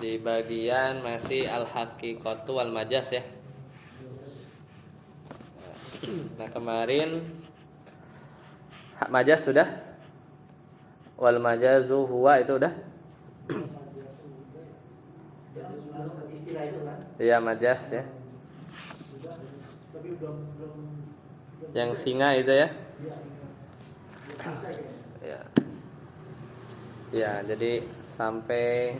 di bagian masih al-haqiqatu wal majaz ya. Nah, kemarin majaz sudah, wal majazu huwa itu udah. Istilah itu kan? Iya, majaz ya. Tapi belum Yang singa itu ya. Ya. Ya, jadi sampai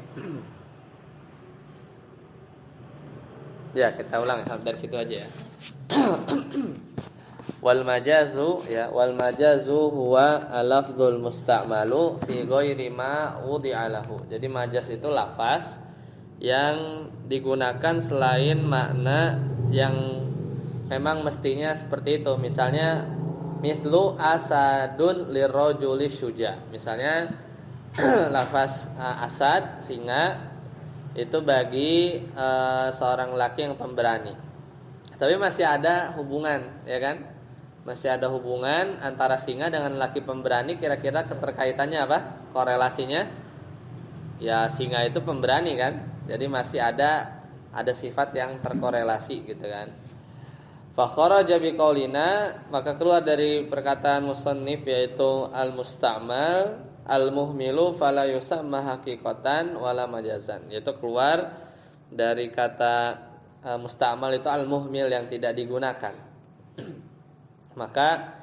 ya kita ulang dari situ aja ya. Wal majazu ya, wal majazu huwa al-lafdzul musta'malu fi ghairi ma wudi'a lahu. Jadi majaz itu lafaz yang digunakan selain makna yang memang mestinya seperti itu. Misalnya mithlu asadun lirrajuli syuja. Misalnya lafaz asad singa itu bagi seorang laki yang pemberani. Tapi masih ada hubungan, ya kan? Masih ada hubungan antara singa dengan laki pemberani. Kira-kira keterkaitannya apa? Korelasinya? Ya, singa itu pemberani kan? Jadi masih ada sifat yang terkorelasi gitu kan. Fa kharaja biqaulina, maka keluar dari perkataan musannif yaitu al-musta'mal al-muhmilu fala yusamma haqiqatan wala majazan. Yaitu keluar dari kata musta'mal itu al-muhmil yang tidak digunakan. Maka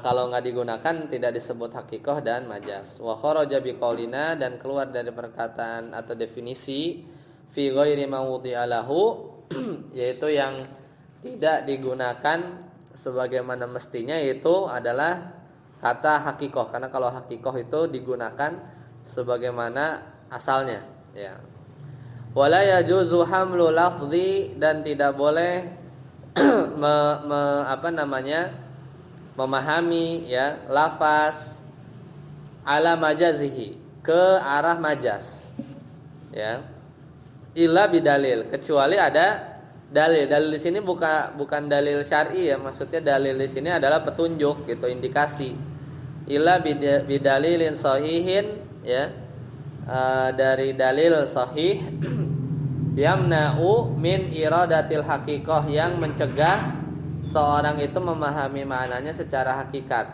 kalau nggak digunakan tidak disebut hakikoh dan majaz. Wa kharaja biqaulina, dan keluar dari perkataan atau definisi fi ghairi mawdi'a lahu yaitu yang tidak digunakan sebagaimana mestinya, itu adalah kata hakikoh. Karena kalau hakikoh itu digunakan sebagaimana asalnya ya. Wala yajuzu hamlu lafzi, dan tidak boleh memahami ya lafaz ala majazihi, ke arah majaz ya, illa bidalil, kecuali ada dalil. Dalil di sini bukan dalil syar'i ya, maksudnya dalil di sini adalah petunjuk gitu, indikasi. Illa bidalilin sahihin ya, dari dalil sahih yamna'u min iradatil haqiqah, yang mencegah seorang itu memahami maknanya secara hakikat.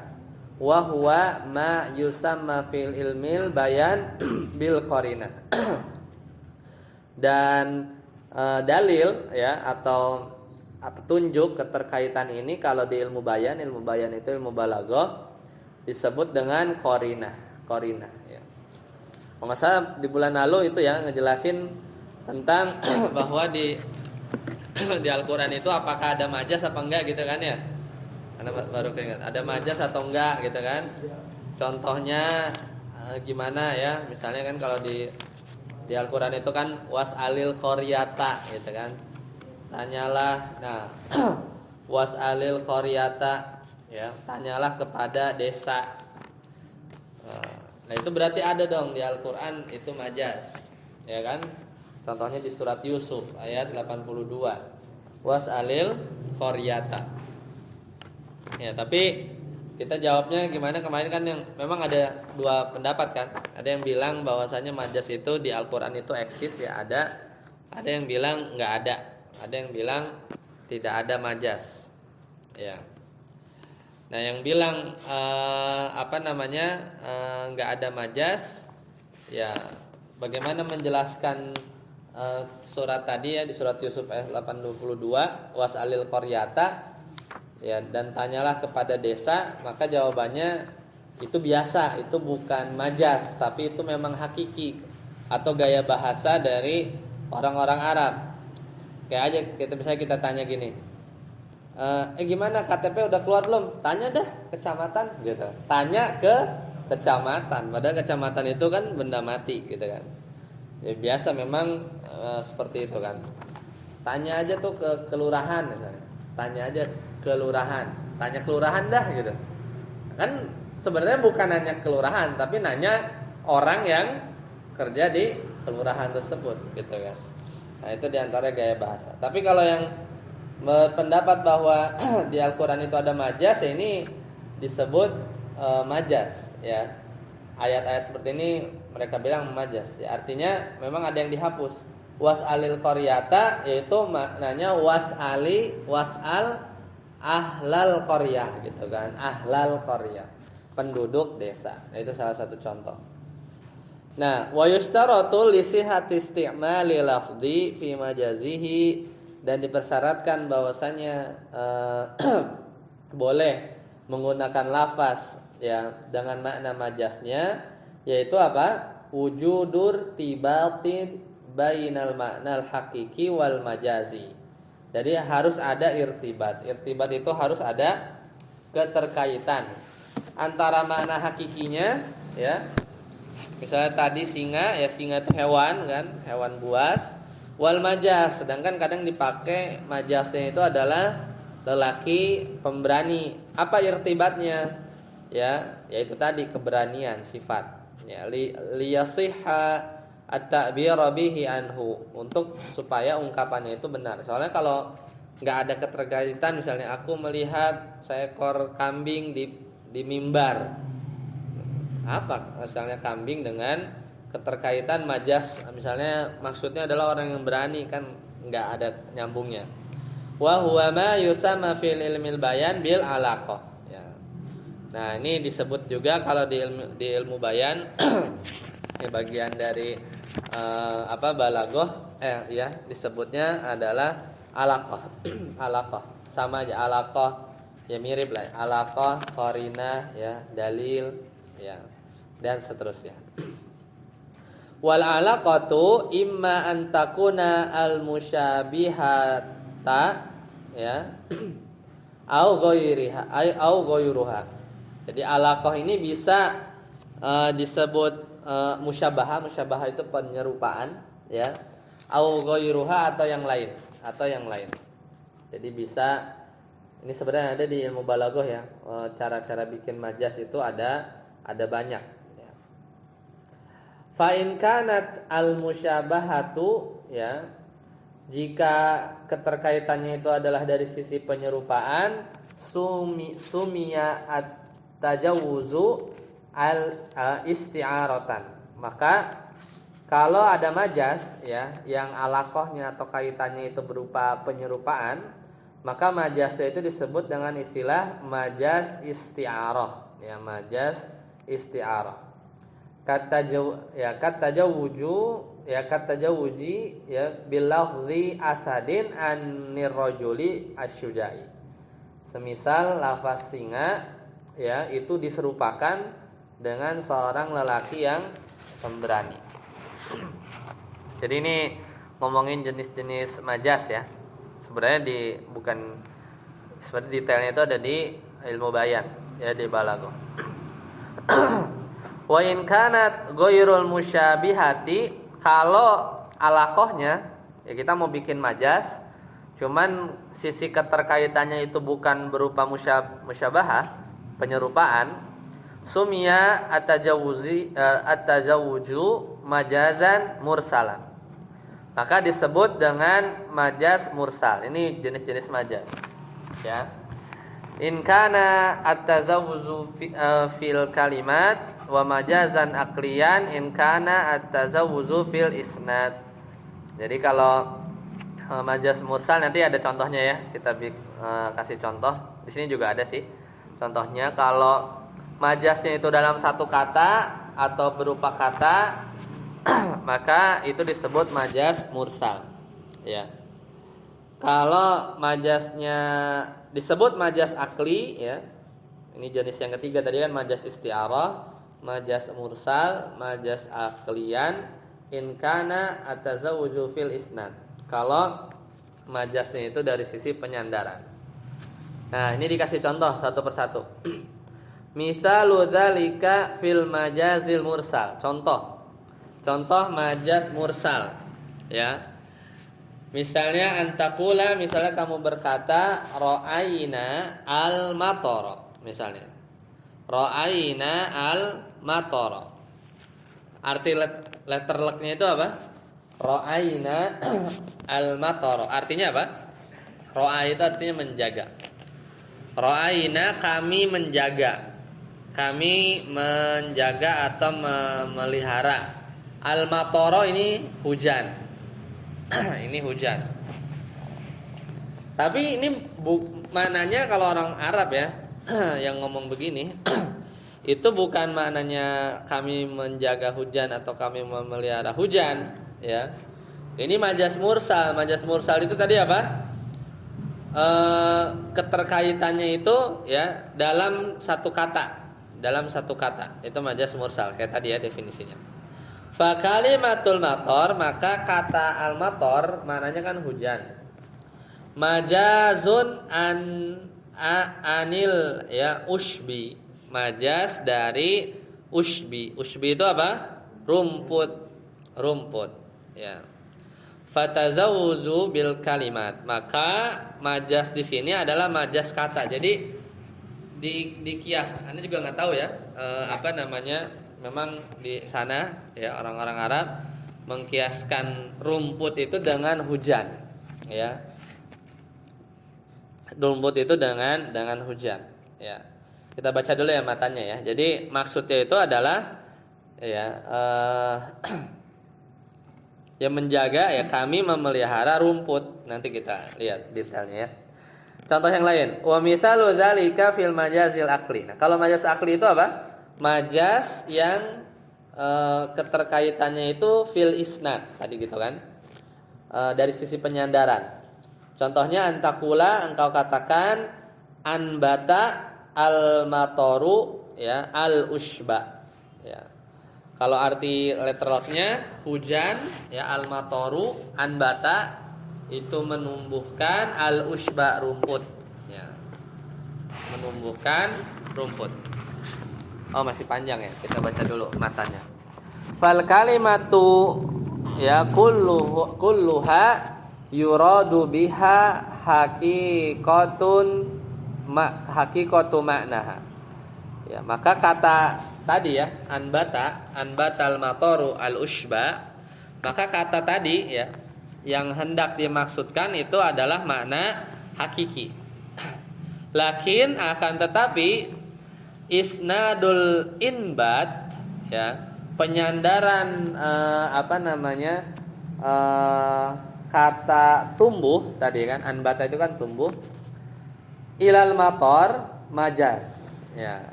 Wa huwa ma yusamma fil ilmil bayan bil qarinah. Dan dalil ya atau petunjuk keterkaitan ini kalau di ilmu bayan itu ilmu balaghah disebut dengan qarinah ya. Kalau nggak salah di bulan lalu itu ya ngejelasin tentang bahwa di Al-Qur'an itu apakah ada majaz apa enggak gitu kan ya. Karena baru keingat ada majaz atau enggak gitu kan. Contohnya gimana ya? Misalnya kan kalau di Al-Qur'an itu kan was'alil qaryata gitu kan. Tanyalah, nah was'alil qaryata ya, tanyalah kepada desa. Nah, itu berarti ada dong di Al-Qur'an itu majaz. Ya kan? Contohnya di surat Yusuf ayat 82. Was'alil qaryata. Ya, tapi kita jawabnya gimana? Kemarin kan yang memang ada dua pendapat kan. Ada yang bilang bahwasanya majaz itu di Al-Qur'an itu eksis ya, ada. Ada yang bilang enggak ada. Ada yang bilang tidak ada majaz. Ya. Nah, yang bilang enggak ada majaz, ya bagaimana menjelaskan surat tadi ya, di surat Yusuf ayat 822 was'alil qaryata ya, dan tanyalah kepada desa, maka jawabannya itu biasa, itu bukan majaz, tapi itu memang hakiki atau gaya bahasa dari orang-orang Arab. Kayak aja kita tanya gini, gimana KTP udah keluar belum? Tanya dah kecamatan gitu. Tanya ke kecamatan, padahal kecamatan itu kan benda mati gitu kan. Ya biasa memang seperti itu kan. Tanya aja tuh ke kelurahan misalnya. Tanya aja kelurahan. Tanya kelurahan dah gitu. Kan sebenarnya bukan nanya kelurahan, tapi nanya orang yang kerja di kelurahan tersebut gitu kan. Nah, itu diantara gaya bahasa. Tapi kalau yang berpendapat bahwa di Al-Qur'an itu ada majaz, ya ini disebut majaz ya. ayat-ayat seperti ini mereka bilang majaz. Ya, artinya memang ada yang dihapus. Was'alil qaryata yaitu maknanya was'al ahlal qaryah gitu kan. Ahlal qaryah, penduduk desa. Nah, itu salah satu contoh. Nah, wa yushtaratu li sihhati isti'mali lafzi fi majazihi, dan dipersyaratkan bahwasanya boleh menggunakan lafaz ya dengan makna majaznya, yaitu apa? Wujudur tibatin bainal maknal hakiki wal majazi. Jadi harus ada irtibat. Irtibat itu harus ada keterkaitan antara makna hakikinya ya. Misalnya tadi singa, ya singa itu hewan kan, hewan buas. Wal majaz, sedangkan kadang dipakai majaznya itu adalah lelaki pemberani. Apa irtibatnya? Ya, yaitu tadi keberanian sifat. Ya, liyasihha at-ta'bir bihi anhu, untuk supaya ungkapannya itu benar. Soalnya kalau nggak ada keterkaitan, misalnya aku melihat seekor kambing di mimbar, apa misalnya kambing dengan keterkaitan majaz, misalnya maksudnya adalah orang yang berani, kan nggak ada nyambungnya. Wa huwa ma yusamma fil ilmil bayan bil alaqah ya. Nah, ini disebut juga kalau di ilmu bayan ya, bagian dari balaghah ya, disebutnya adalah alaqah. Alaqah sama aja, alaqah ya, mirip lah, alaqah, qarinah ya, dalil ya, dan seterusnya. Wal alaqatu imma an takuna al musyabihata ya au ghayruha. Jadi alaqah ini bisa disebut musyabahah itu penyerupaan ya, au ghayruha atau yang lain, Jadi bisa, ini sebenarnya ada di ilmu balaghah ya, cara-cara bikin majaz itu ada banyak ya. Fa in kanat al musyabahatu ya, jika keterkaitannya itu adalah dari sisi penyerupaan, sumiya at-tajawuzu al-isti'aratan. Maka kalau ada majaz ya yang alaqahnya atau kaitannya itu berupa penyerupaan, maka majaznya itu disebut dengan istilah majaz isti'arah ya, majaz isti'arah. Katajawuji ya bilafzi asadin anir rajuli asyujai. Semisal lafaz singa ya itu diserupakan dengan seorang lelaki yang pemberani. Jadi ini ngomongin jenis-jenis majaz ya. Sebenarnya sebenarnya detailnya itu ada di ilmu bayan ya, di balaghah. Wa in kanat ghairul musyabihati, kalau alaqahnya ya kita mau bikin majaz cuman sisi keterkaitannya itu bukan berupa musyabahah, penyerupaan, sumia at-tajawuzu majazan mursalan. Maka disebut dengan majaz mursal. Ini jenis-jenis majaz ya. In kana at-tazawwuzu fil kalimat wa majazan aqliyan in kana at-tazawwuzu fil isnad. Jadi kalau majaz mursal nanti ada contohnya ya. Kita kasih contoh. Di sini juga ada sih contohnya. Kalau majaznya itu dalam satu kata atau berupa kata maka itu disebut majaz mursal ya. Kalau majaznya disebut majaz akli ya, ini jenis yang ketiga tadi kan, majaz isti'arah, majaz mursal, majaz aklian, in kana atazawuju fil isnad. Kalau majaznya itu dari sisi penyandaran. Nah, ini dikasih contoh satu persatu. Mithalu dzalika fil majazil mursal. Contoh majaz mursal ya. Misalnya antakula, misalnya kamu berkata ra'ayna al-matar, misalnya ra'ayna al-matar. Arti letter leknya itu apa? Ra'ayna al-matar. Artinya apa? Ra'a itu artinya menjaga. Ra'ayna, kami menjaga. kami menjaga atau memelihara. Al-matoro ini hujan. Ini hujan. Tapi ini maknanya kalau orang Arab ya yang ngomong begini itu bukan maknanya kami menjaga hujan atau kami memelihara hujan ya. Ini majaz mursal. Majaz mursal itu tadi apa? Keterkaitannya itu ya dalam satu kata. Dalam satu kata. Itu majaz mursal kayak tadi ya definisinya. Fa kalimatul mator, maka kata al-mator maknanya kan hujan. Majazun anil ya ushbi. Majaz dari ushbi. Ushbi itu apa? Rumput ya. Fatazawuzu bil kalimat. Maka majaz di sini adalah majaz kata. Jadi di kias. Anda juga nggak tahu ya apa namanya. Memang di sana ya orang-orang Arab mengkiaskan rumput itu dengan hujan ya. Rumput itu dengan hujan ya. Kita baca dulu ya matanya ya. Jadi maksudnya itu adalah ya yang menjaga ya kami memelihara rumput. Nanti kita lihat detailnya ya. Contoh yang lain, wa misalu dzalika fil majazil aqli. Nah, kalau majaz aqli itu apa? Majaz yang keterkaitannya itu fil isnad tadi gitu kan. Dari sisi penyandaran. Contohnya antakula engkau katakan anbata al-matoru ya al-ushba ya. Kalau arti literalnya hujan ya al-matoru anbata itu menumbuhkan al-ushba rumput ya. Menumbuhkan rumput. Oh masih panjang ya. Kita baca dulu matanya. Fal kalimatu ya kulluha yuradu biha haqiqatu maknaha. Ya, maka kata tadi ya anbatal matoru al-ushba, maka kata tadi ya yang hendak dimaksudkan itu adalah makna hakiki. Lakin akan tetapi isnadul inbat ya penyandaran kata tumbuh tadi kan anbata itu kan tumbuh ilal mator majaz ya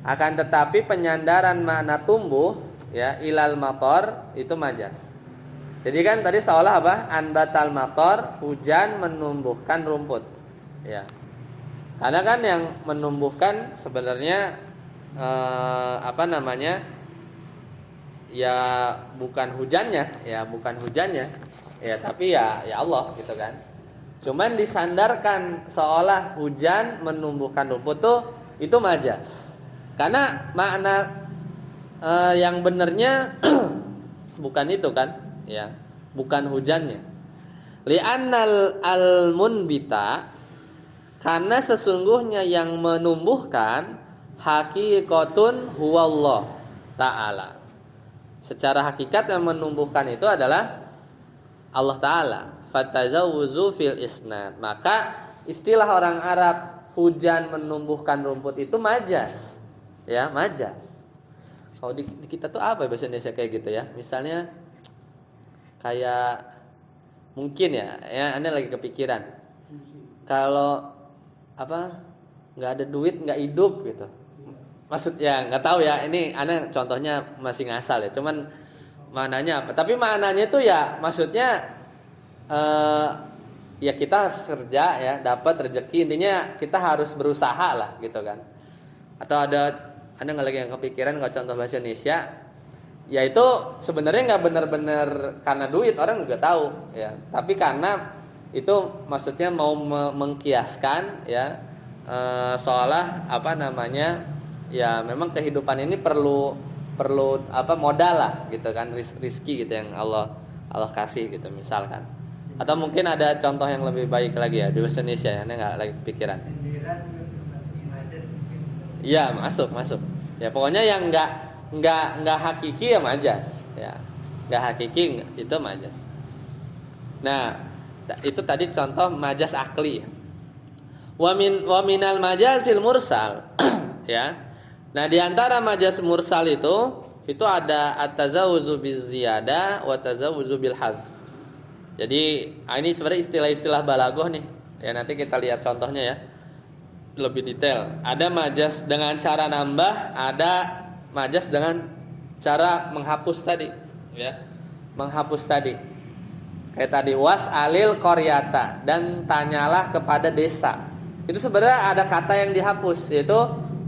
akan tetapi penyandaran makna tumbuh ya ilal mator itu majaz. Jadi kan tadi seolah apa anbatal mator hujan menumbuhkan rumput ya. Karena kan yang menumbuhkan sebenarnya ya bukan hujannya, ya tapi ya Allah gitu kan. Cuman disandarkan seolah hujan menumbuhkan rumput tuh itu majaz. Karena makna yang benernya bukan itu kan, ya bukan hujannya. Li'annal al-munbita karena sesungguhnya yang menumbuhkan haqiqatun huwallah ta'ala. Secara hakikat yang menumbuhkan itu adalah Allah Ta'ala. Fatazawuzu fil isnad. Maka istilah orang Arab hujan menumbuhkan rumput itu majaz. Ya, majaz. Kalau di kita tuh apa bahasa Indonesia kayak gitu ya? Misalnya kayak mungkin ya Anda lagi kepikiran. Kalau nggak ada duit nggak hidup gitu, maksudnya nggak tahu ya ini aneh contohnya masih ngasal ya, cuman maknanya apa? Tapi maknanya itu ya maksudnya ya kita harus kerja ya dapat rezeki, intinya kita harus berusaha lah gitu kan. Atau ada anda nggak lagi yang kepikiran kalau contoh bahasa Indonesia, ya itu sebenarnya nggak benar-benar karena duit, orang juga tahu ya, tapi karena itu maksudnya mau mengkiaskan ya seolah ya memang kehidupan ini perlu modal lah gitu kan, rizki gitu yang Allah kasih gitu misalkan. Atau mungkin ada contoh yang lebih baik lagi ya di bahasa Indonesia ya, nggak lagi pikiran. Iya masuk ya pokoknya yang nggak hakiki ya majaz ya, nggak hakiki itu majaz. Nah itu tadi contoh majaz akli. Wa minal majazil mursal ya. Nah, di antara majaz mursal itu ada at-tazawuzu bizziyadah wa tazawuzu bil hazf. Jadi, ini sebenarnya istilah-istilah balaghah nih. Ya, nanti kita lihat contohnya ya. Lebih detail. Ada majaz dengan cara nambah, ada majaz dengan cara menghapus tadi, ya. Menghapus tadi. Kayak tadi was'alil qaryata, dan tanyalah kepada desa. Itu sebenarnya ada kata yang dihapus, yaitu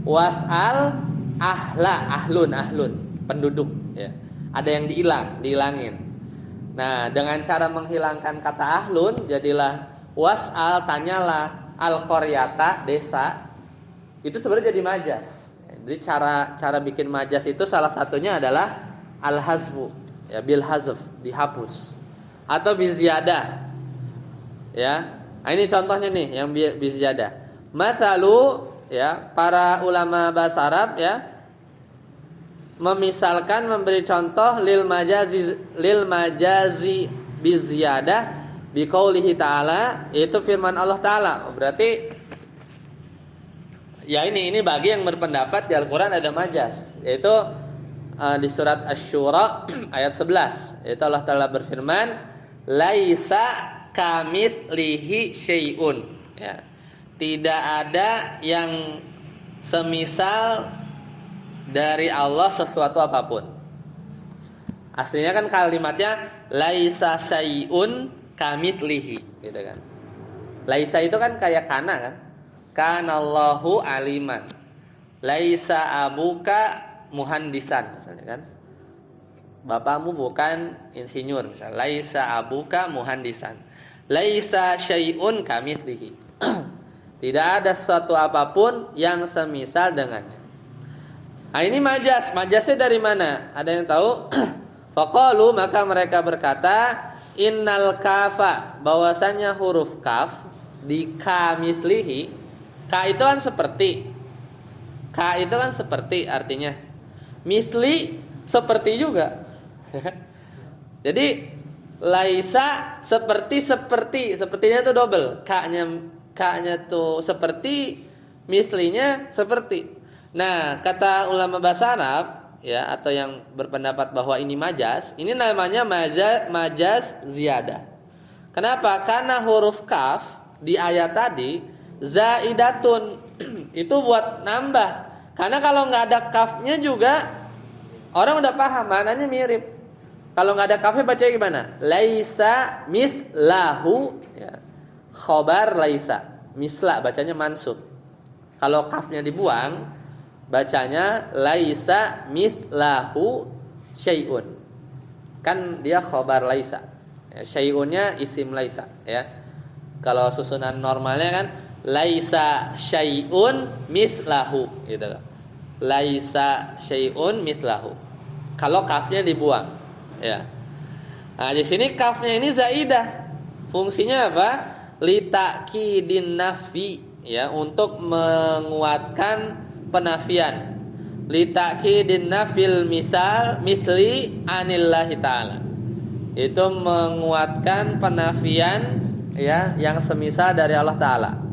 was'al ahlun, penduduk, ya. Ada yang dihilangin. Nah, dengan cara menghilangkan kata ahlun, jadilah was'al, tanyalah al qaryata, desa. Itu sebenarnya jadi majas. Jadi cara bikin majas itu salah satunya adalah al hazfu, ya, bil hazf, dihapus. Atau biziyadah. Ya. Nah, ini contohnya nih yang biziyadah. Mathalu, ya, para ulama bahasa Arab, ya, memisalkan, memberi contoh lil majazi biziyadah biqaulihi ta'ala, yaitu firman Allah Ta'ala. Berarti ya ini bagi yang berpendapat di Al-Qur'an ada majas, yaitu di surat Asy-Syura ayat 11, yaitu Allah Ta'ala berfirman laisa kamitslihi syai'un, ya. Tidak ada yang semisal dari Allah sesuatu apapun. Aslinya kan kalimatnya laisa syai'un kamitslihi, gitu kan. Laisa itu kan kayak kana kan. Kanallahu aliman. Laisa abuka muhandisan misalnya kan. Bapakmu bukan insinyur misalnya. Laisa abuka muhandisan. Laisa syai'un kamitslihi. Tidak ada sesuatu apapun yang semisal dengannya. Nah, ini majas. Majasnya dari mana? Ada yang tahu? Faqalu, maka mereka berkata, innal kafa, bahwasanya huruf kaf di kamitslihi. Ka itu kan seperti. Ka itu kan seperti artinya. Misli seperti juga. Jadi laisa sepertinya tuh double. Ka-nya tuh seperti, mislinya seperti. Nah, kata ulama bahasa Arab, ya, atau yang berpendapat bahwa ini majas, ini namanya majas ziyadah. Kenapa? Karena huruf kaf di ayat tadi zaidatun itu buat nambah. Karena kalau nggak ada kafnya juga orang udah paham, maknanya mirip. Kalau nggak ada kafnya baca gimana? Laisa mislahu, ya. Khobar laisa, misla bacanya mansub. Kalau kafnya dibuang, bacanya laisa mislahu syai'un. Kan dia khobar laisa. Ya, syai'unnya isim laisa, ya. Kalau susunan normalnya kan laisa syai'un mislahu, gitu. Laisa syai'un mislahu. Kalau kafnya dibuang, ya. Nah, di sini kafnya ini zaidah. Fungsinya apa? Litakidin nafi, ya, untuk menguatkan penafian. Litakidin nafil misli anillahi ta'ala. Itu menguatkan penafian, ya, yang semisal dari Allah Ta'ala.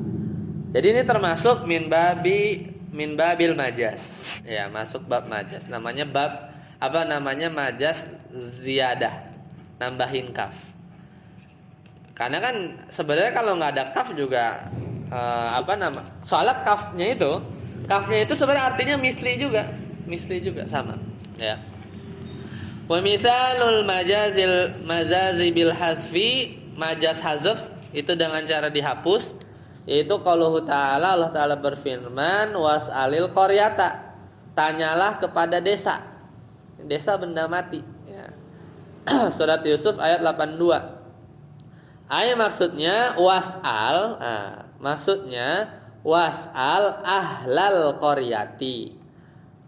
Jadi ini termasuk min babil majas, ya, masuk bab majas. Namanya majas ziyadah, nambahin kaf. Karena kan sebenarnya kalau nggak ada kaf juga soalnya kafnya itu sebenarnya artinya misli juga sama, ya. Wa mithalul majazi bil hazfi, majas hazf itu dengan cara dihapus, yaitu qauluhu ta'ala, Allah Ta'ala berfirman was'alil qaryata, tanyalah kepada desa benda mati, ya. Surat Yusuf ayat 82. Ayat maksudnya was'al ahlal qaryati.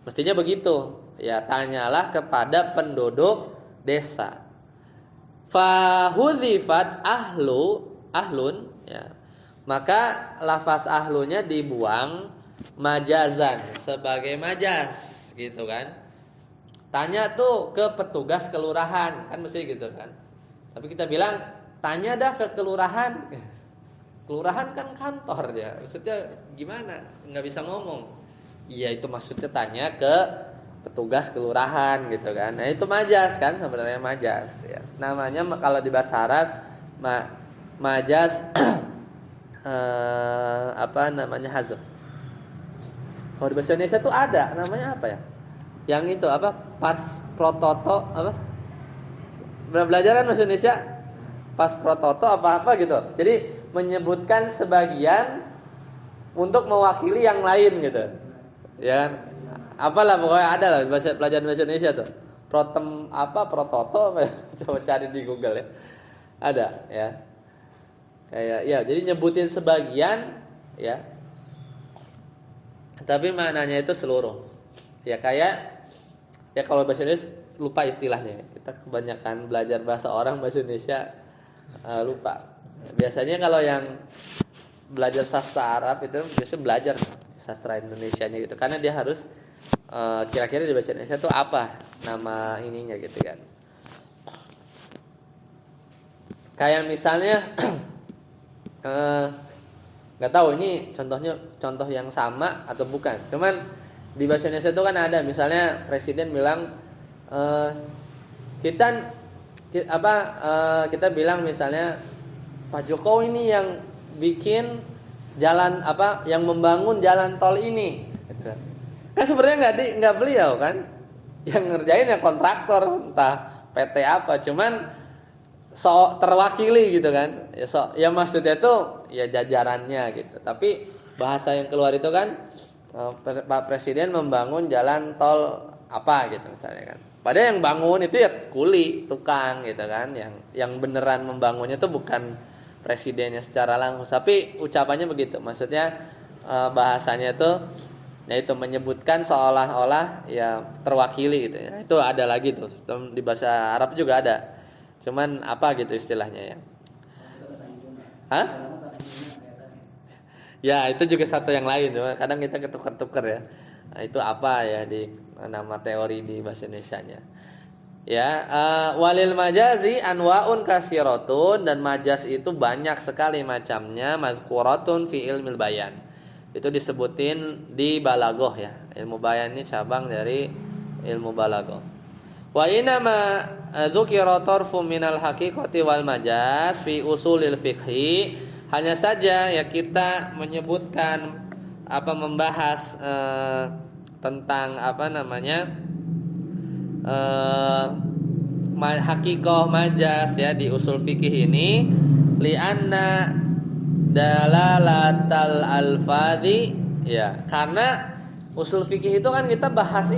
Mestinya begitu, ya, tanyalah kepada penduduk desa. Fahudzifat ahlun, ya. Maka lafaz ahlunya dibuang majazan sebagai majas, gitu kan. Tanya tuh ke petugas kelurahan, kan mesti gitu kan. Tapi kita bilang tanya dah ke kelurahan. Kelurahan kan kantor ya. Maksudnya gimana? Nggak bisa ngomong. Iya itu maksudnya tanya ke petugas kelurahan gitu kan. Nah itu majas kan sebenarnya majas ya. Namanya kalau di bahasa Arab majas apa namanya hazf. Kalau di bahasa Indonesia tuh ada namanya apa ya? Yang itu apa? Pas prototo apa? Belajaran bahasa Indonesia pas prototo apa gitu. Jadi menyebutkan sebagian untuk mewakili yang lain gitu. Ya kan? Apalah pokoknya ada lah pelajaran bahasa Indonesia tuh. Prototo apa? Coba cari di Google ya. Ada ya. Kayak ya, jadi nyebutin sebagian ya. Tapi maknanya itu seluruh. Ya kayak ya kalau bahasa Indonesia lupa istilahnya. Kita kebanyakan belajar bahasa orang bahasa Indonesia lupa. Biasanya kalau yang belajar sastra Arab itu biasanya belajar sastra Indonesianya gitu. Karena dia harus kira-kira di bahasa Indonesia itu apa nama ininya gitu kan. Kayak misalnya nggak tahu ini contoh yang sama atau bukan. Cuman di bahasa Indonesia itu kan ada misalnya presiden bilang kita bilang misalnya Pak Jokowi ini yang bikin jalan yang membangun jalan tol ini. Kan sebenarnya nggak beliau kan, yang ngerjain ya kontraktor entah PT apa, cuman terwakili gitu kan. Ya maksudnya tuh ya jajarannya gitu. Tapi bahasa yang keluar itu kan Pak Presiden membangun jalan tol apa gitu misalnya kan. Padahal yang bangun itu ya kuli, tukang gitu kan. Yang beneran membangunnya tuh bukan presidennya secara langsung, tapi ucapannya begitu. Maksudnya bahasanya tuh ya itu menyebutkan seolah-olah ya terwakili gitu ya. Itu ada lagi tuh. Di bahasa Arab juga ada. Cuman apa gitu istilahnya ya. Hah? Ya itu juga satu yang lain, cuma kadang kita ketukar-tukar ya. Nah, itu apa ya di nama teori di bahasa Indonesianya. Ya, walil majazi anwaun kasiratun, dan majas itu banyak sekali macamnya, mazkuratun fi ilmil bayan. Itu disebutin di balaghah ya. Ilmu bayan ini cabang dari ilmu balaghah. Wa inna ma dzukira tarfu minal haqiqati wal majaz fi usulil fiqhi. Hanya saja ya kita menyebutkan membahas tentang hakikoh majaz ya di usul fikih ini, li'anna dalalatal alfadhi ya, karena usul fikih itu kan kita bahas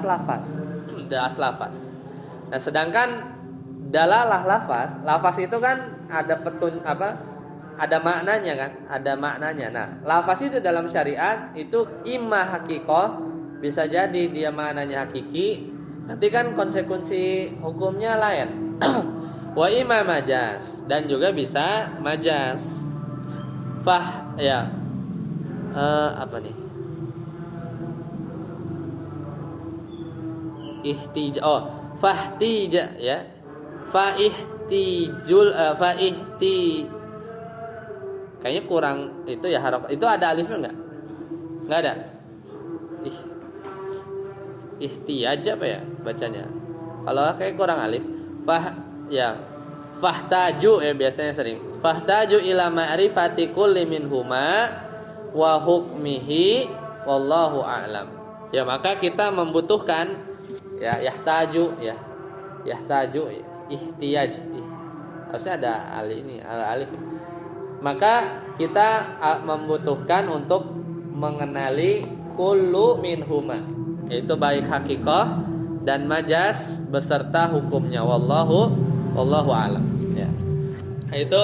lafaz. Nah, sedangkan dalalah lafaz itu kan ada maknanya kan, ada maknanya. Nah, lafaz itu dalam syariat itu imma hakikoh, bisa jadi dia maknanya hakiki, nanti kan konsekuensi hukumnya lain. Wa imma majaz, dan juga bisa majaz. Fahtija ya. Kayaknya kurang itu ya harokat. Itu ada alifnya enggak? Enggak ada. Ihtiyaj apa ya bacanya? Kalau kayak kurang alif. Fahtaju ya biasanya sering. Fahtaju ila ma'rifati kulli minhuma wa hukmihi wallahu a'lam. Ya maka kita membutuhkan ya yahtaju ihtiyaj. Harusnya ada alif. Maka kita membutuhkan untuk mengenali kullu minhuma, yaitu baik hakikah dan majaz beserta hukumnya. Wallahu a'lam ya. Itu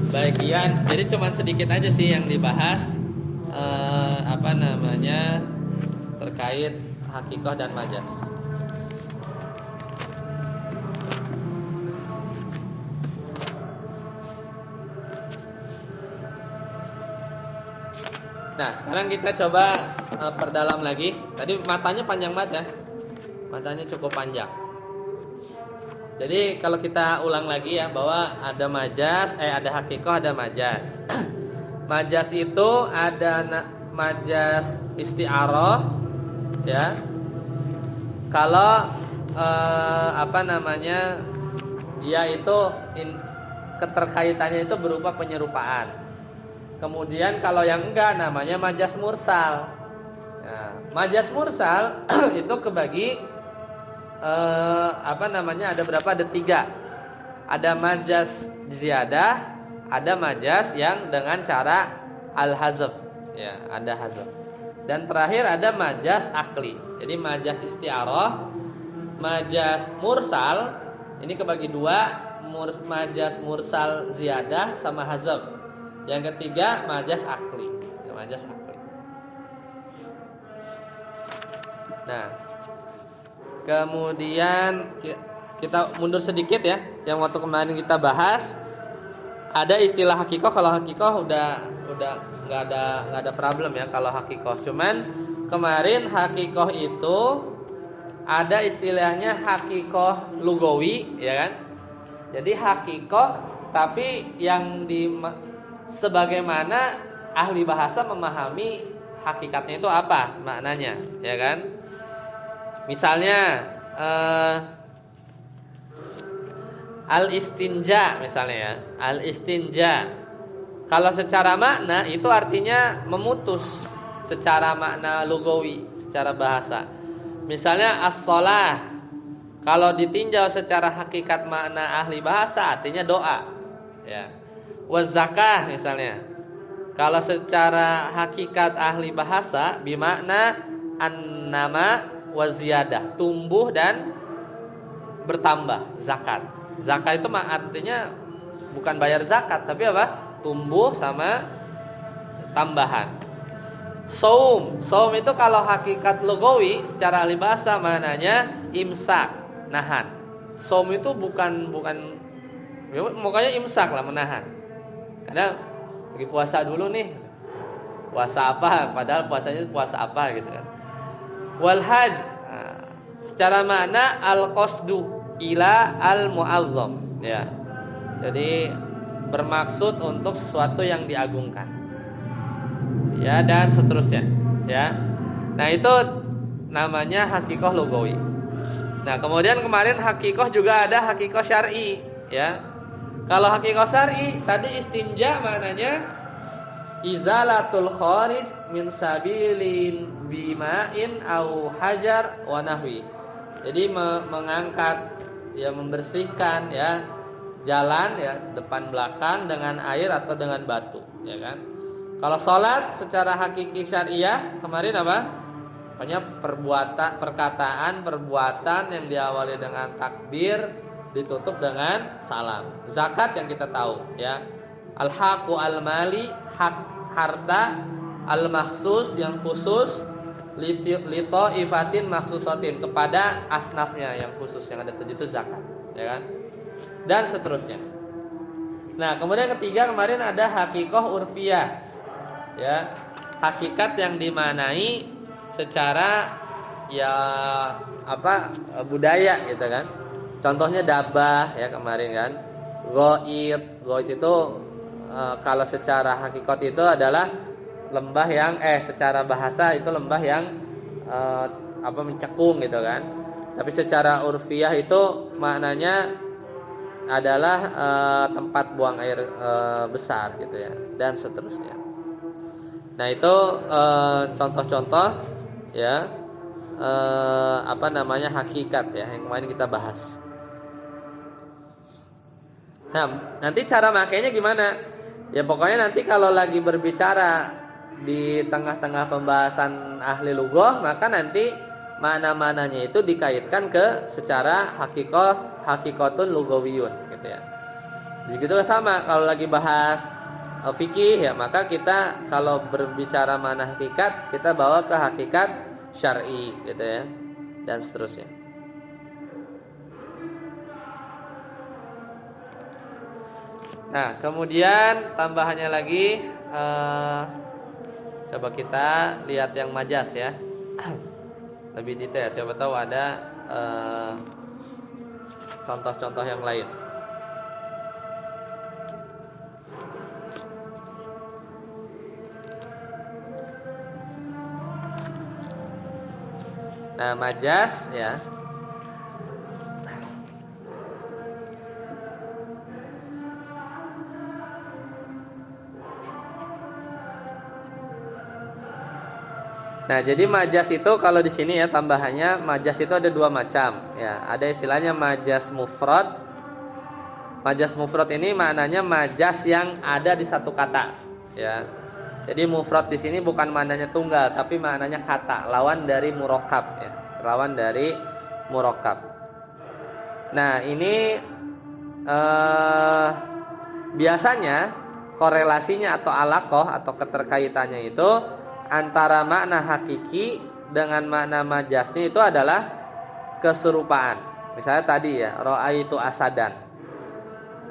bagian, jadi cuma sedikit aja sih yang dibahas terkait hakikah dan majaz. Nah, sekarang kita coba perdalam lagi. Tadi matanya panjang banget ya. Matanya cukup panjang. Jadi kalau kita ulang lagi ya, bahwa ada majaz, ada hakikoh, ada majaz. Majaz itu ada majas isti'arah ya. Kalau dia itu keterkaitannya itu berupa penyerupaan. Kemudian kalau yang enggak namanya majas mursal. Nah, majas mursal itu kebagi ada berapa? Ada 3. Ada majas ziyadah, ada majas yang dengan cara al-hazf. Ya, ada hazf. Dan terakhir ada majas akli. Jadi majas isti'arah, majas mursal ini kebagi 2, majas mursal ziyadah sama hazf. Yang ketiga majas akli. Ya, majas akli. Nah, kemudian kita mundur sedikit ya. Yang waktu kemarin kita bahas ada istilah hakikoh. Kalau hakikoh udah nggak ada problem ya kalau hakikoh. Cuman kemarin hakikoh itu ada istilahnya hakikoh lugawi ya kan. Jadi hakikoh tapi yang sebagaimana ahli bahasa memahami hakikatnya itu apa maknanya ya kan. Misalnya al-istinja misalnya ya. Al-istinja kalau secara makna itu artinya memutus secara makna lugawi, secara bahasa. Misalnya as-shalah kalau ditinjau secara hakikat makna ahli bahasa artinya doa ya. Waz-zakah misalnya kalau secara hakikat ahli bahasa bimakna an-nama waziyadah, tumbuh dan bertambah, zakat. Zakat itu artinya bukan bayar zakat tapi apa? Tumbuh sama tambahan. Saum itu kalau hakikat lugawi secara ahli bahasa maknanya imsak, nahan. Saum itu bukan makanya imsak lah, menahan. Karena lagi puasa dulu nih. Puasa apa? Padahal puasanya puasa apa gitu kan. Wal haj secara makna al-qasdu ila al-mu'azzam ya. Jadi bermaksud untuk sesuatu yang diagungkan. Ya dan seterusnya ya. Nah itu namanya hakikoh lugawi. Nah kemudian kemarin hakikoh juga ada hakikoh syar'i ya. Kalau hakikoh syar'i tadi istinja maknanya izalatul kharij min sabilin bima'in au hajar wa nahwi. Jadi mengangkat ya, membersihkan ya jalan ya depan belakang dengan air atau dengan batu ya kan. Kalau salat secara hakiki syariah kemarin apa? Pokoknya perbuatan yang diawali dengan takbir ditutup dengan salam. Zakat yang kita tahu ya. Al-haqqu al-mali, hak harta, al-makhsus yang khusus, lito ifatin makhsusatin kepada asnafnya yang khusus yang ada 7 itu zakat, ya kan? Dan seterusnya. Nah, kemudian ketiga kemarin ada hakikoh urfiyah. Ya, hakikat yang dimanai secara ya budaya gitu kan. Contohnya dabah ya kemarin kan. Ghaid itu kalau secara hakikat itu adalah lembah yang secara bahasa itu lembah yang mencekung gitu kan. Tapi secara urfiah itu maknanya adalah tempat buang air besar gitu ya dan seterusnya. Nah itu contoh-contoh ya hakikat ya yang kemarin kita bahas. Nah, nanti cara makainya gimana? Ya pokoknya nanti kalau lagi berbicara di tengah-tengah pembahasan ahli lughah, maka nanti mana-mananya itu dikaitkan ke secara hakikatun lughawiyun gitu ya. Begitu sama kalau lagi bahas fikih ya, maka kita kalau berbicara mana hakikat, kita bawa ke hakikat syar'i gitu ya. Dan seterusnya. Nah, kemudian tambahannya lagi coba kita lihat yang majas ya. Lebih detail, siapa tahu ada contoh-contoh yang lain. Nah, majas ya. Nah, jadi majas itu kalau di sini ya tambahannya majas itu ada dua macam ya. Ada istilahnya majas mufrad. Majas mufrad ini maknanya majas yang ada di satu kata ya. Jadi mufrad di sini bukan maknanya tunggal tapi maknanya kata, lawan dari murakkab ya. Lawan dari murakkab. Nah, ini biasanya korelasinya atau alaqah atau keterkaitannya itu antara makna hakiki dengan makna majasnya itu adalah keserupaan. Misalnya tadi ya, ra'aitu asadan.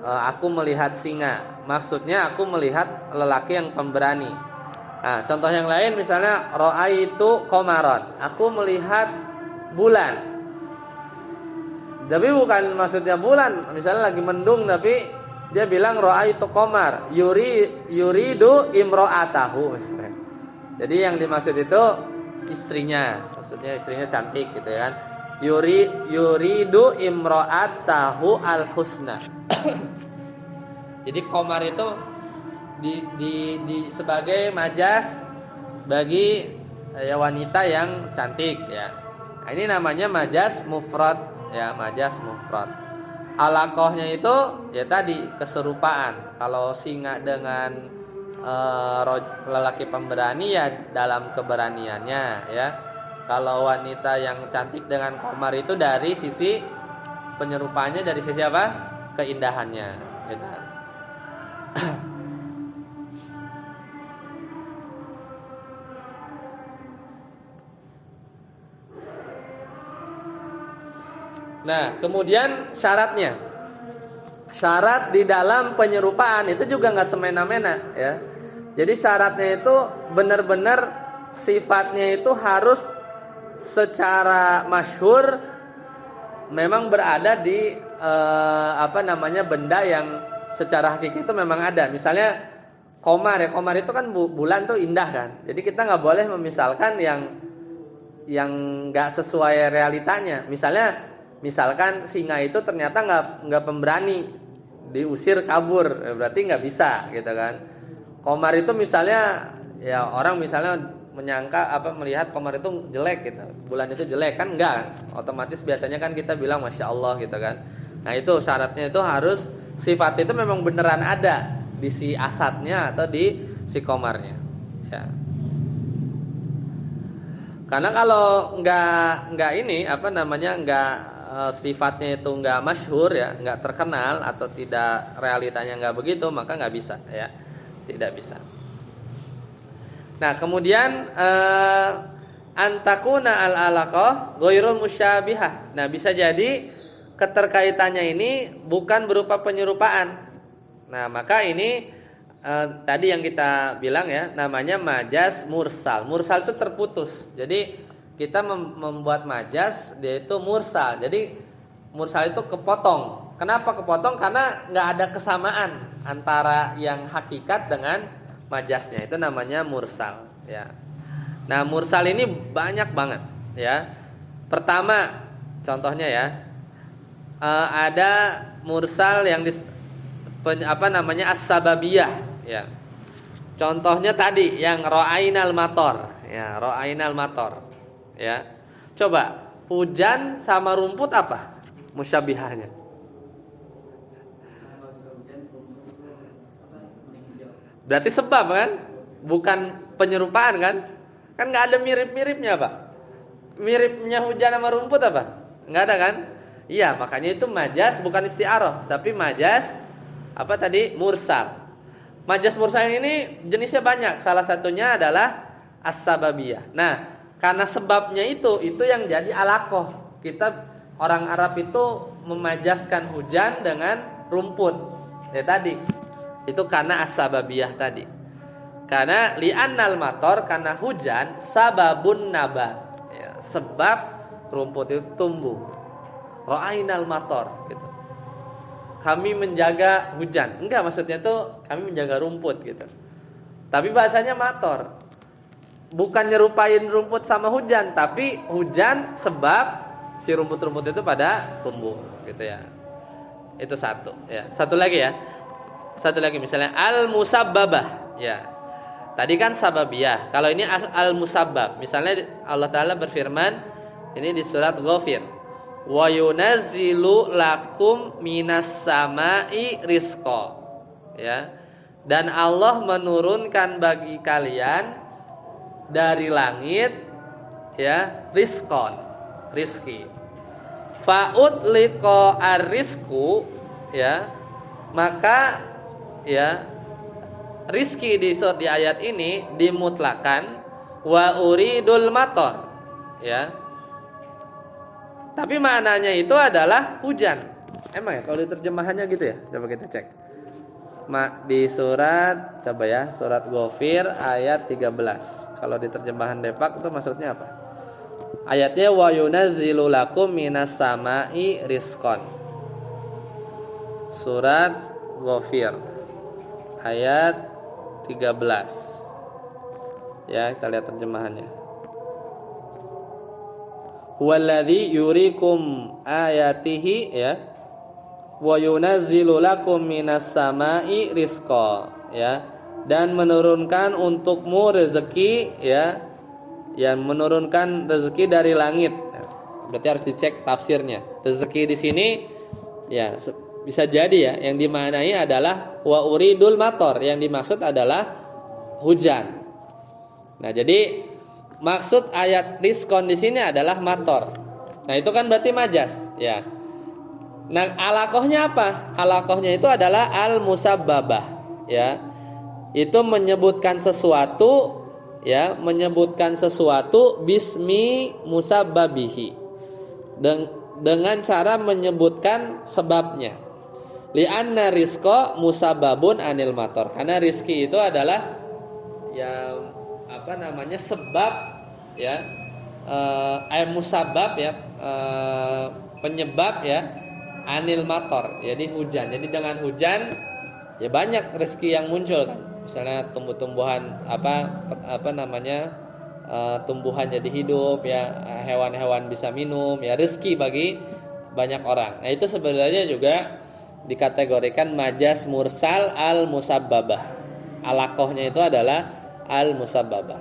Aku melihat singa. Maksudnya aku melihat lelaki yang pemberani. Nah, contoh yang lain misalnya ra'aitu qamaran. Aku melihat bulan. Tapi bukan maksudnya bulan. Misalnya lagi mendung tapi dia bilang ra'aitu qamar. Yuridu imra'atahu misalnya. Jadi yang dimaksud itu istrinya, maksudnya istrinya cantik gitu kan. Yuridu imra'atahu al-husna. Jadi qamar itu di sebagai majas bagi ya wanita yang cantik ya. Nah, ini namanya majas mufrad ya, majas mufrad. Alaqahnya itu ya tadi keserupaan. Kalau singa dengan lelaki pemberani ya dalam keberaniannya ya. Kalau wanita yang cantik dengan qamar itu dari sisi penyerupaannya, dari sisi apa? Keindahannya gitu. Nah, kemudian syaratnya. Syarat di dalam penyerupaan itu juga nggak semena-mena ya. Jadi syaratnya itu benar-benar sifatnya itu harus secara masyhur memang berada di benda yang secara hakiki itu memang ada. Misalnya qamar ya, qamar itu kan bulan tuh indah kan. Jadi kita nggak boleh memisalkan yang nggak sesuai realitanya. Misalkan singa itu ternyata nggak pemberani, diusir kabur, berarti nggak bisa gitu kan. Qamar itu misalnya ya orang misalnya melihat qamar itu jelek gitu, bulan itu jelek kan, enggak, otomatis biasanya kan kita bilang masya Allah gitu kan. Nah itu syaratnya itu harus sifat itu memang beneran ada di si asadnya atau di si qamarnya ya. Karena kalau nggak ini nggak sifatnya itu nggak masyhur ya, nggak terkenal atau tidak realitanya nggak begitu, maka nggak bisa ya, tidak bisa. Nah kemudian antakuna al-alaqah ghairul musyabihah. Nah bisa jadi keterkaitannya ini bukan berupa penyerupaan. Nah maka ini tadi yang kita bilang ya, namanya majas mursal. Mursal itu terputus. Jadi kita membuat majas, dia itu mursal. Jadi mursal itu kepotong. Kenapa kepotong? Karena nggak ada kesamaan antara yang hakikat dengan majasnya. Itu namanya mursal. Ya. Nah mursal ini banyak banget. Ya. Pertama, contohnya ya, ada mursal yang as-sababiyah. Ya. Contohnya tadi yang ra'ainal mator. Ya, ra'ainal mator. Ya, coba hujan sama rumput apa musyabihahnya? Berarti sebab kan, bukan penyerupaan kan? Kan nggak ada mirip-miripnya pak. Miripnya hujan sama rumput apa? Nggak ada kan? Iya, makanya itu majas bukan isti'arah, tapi majas mursal. Majas mursal ini jenisnya banyak. Salah satunya adalah as-sababiyah. Nah, karena sebabnya itu yang jadi alaqah. Kita orang Arab itu memajaskan hujan dengan rumput. Ya tadi. Itu karena as-sababiyah tadi. Karena li'annal mator, karena hujan sababun nabat. Ya, sebab rumput itu tumbuh. Ra'ainal mator gitu. Kami menjaga hujan. Enggak, maksudnya itu kami menjaga rumput gitu. Tapi bahasanya mator. bukan nyerupain rumput sama hujan, tapi hujan sebab si rumput-rumput itu pada tumbuh gitu ya. Itu satu ya. Satu lagi ya. Satu lagi misalnya al-musabbabah ya. Tadi kan sababiyah. Kalau ini al-musabbab. Misalnya Allah Taala berfirman ini di surat Ghafir. Wa yunazzilu lakum minas sama'i rizqa. Ya. Dan Allah menurunkan bagi kalian dari langit ya rizqon, rizki. Fa'ud liqa ar-rizqu ya. Maka ya rizki di ayat ini dimutlakan wa uridul mator ya. Tapi maknanya itu adalah hujan. Emang ya kalau diterjemahannya gitu ya? Coba kita cek. Di surat coba ya, surat Ghafir ayat 13. Kalau diterjemahan Depak itu maksudnya apa? Ayatnya wa yunazzilu lakum minas sama'i rizqan. Surat Ghafir ayat 13. Ya, kita lihat terjemahannya. Walladzi yurikum ayatihi ya. Wa yunazzilu lakum minas sama'i rizqa ya. Dan menurunkan untukmu rezeki ya. Yang menurunkan rezeki dari langit. Berarti harus dicek tafsirnya. Rezeki di sini ya bisa jadi ya yang dimaknai adalah wa uridul mator, yang dimaksud adalah hujan. Nah, jadi maksud ayat rizqon di sini adalah mator. Nah, itu kan berarti majas, ya. Nah, alaqohnya apa? Alaqohnya itu adalah al-musabbabah, ya. Itu menyebutkan sesuatu, ya, menyebutkan sesuatu bismi musabbabihi. Dengan cara menyebutkan sebabnya. Li'anna rizqa musabbabun anil mator. Karena rizki itu adalah yang sebab ya, musabbab ya, penyebab ya anil mator, jadi hujan. Jadi dengan hujan ya banyak rezeki yang muncul kan. Misalnya tumbuh-tumbuhan tumbuhan jadi hidup ya, hewan-hewan bisa minum ya, rezeki bagi banyak orang. Nah, itu sebenarnya juga dikategorikan majas mursal al-musabbabah. Alaqohnya itu adalah al-musabbabah.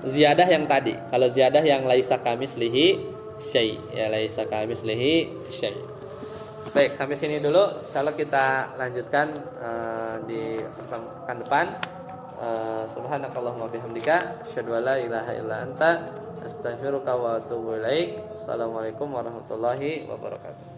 Ziyadah yang tadi. Kalau ziyadah yang laisa kamislihi syai, ya laisa kamislihi syai. Baik, sampai sini dulu. Insyaallah kita lanjutkan di pekan depan. Subhanakallahumma bihamdika asyhadu an la ilaha illa anta astaghfiruka wa atubu ilaik. Assalamualaikum warahmatullahi wabarakatuh.